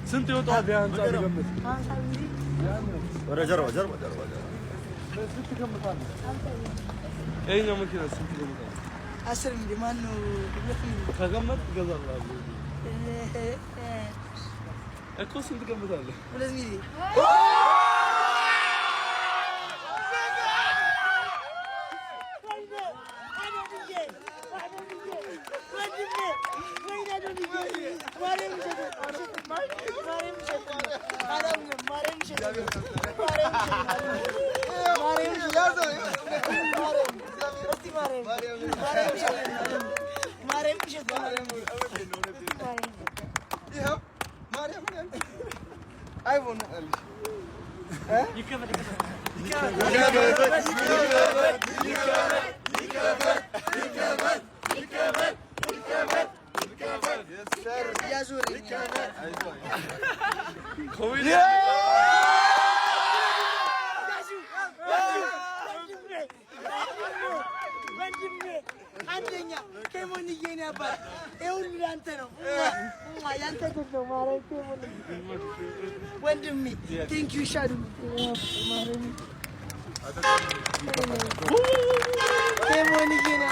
ስንት ይወጣል? ቢያንስ አልገምት። ወደ ጀርባ ስንት ትገምታለህ? ይኸኛው መኪና ስንት ትገምታለህ? 10 ሚሊዮን ማነው? 2 ሚሊዮን ከገመትክ እገዛልሃለሁ እኮ። ስንት ትገምታለህ? 2 ሚሊዮን አንደኛ ከሞንዬ ነው ያባል ይሁን ያንተ ነው ያንተ ነው ማረኝ ወንድሜ ቴንክ ዩ ሻዱ ማረኝ ከሞንዬ ነው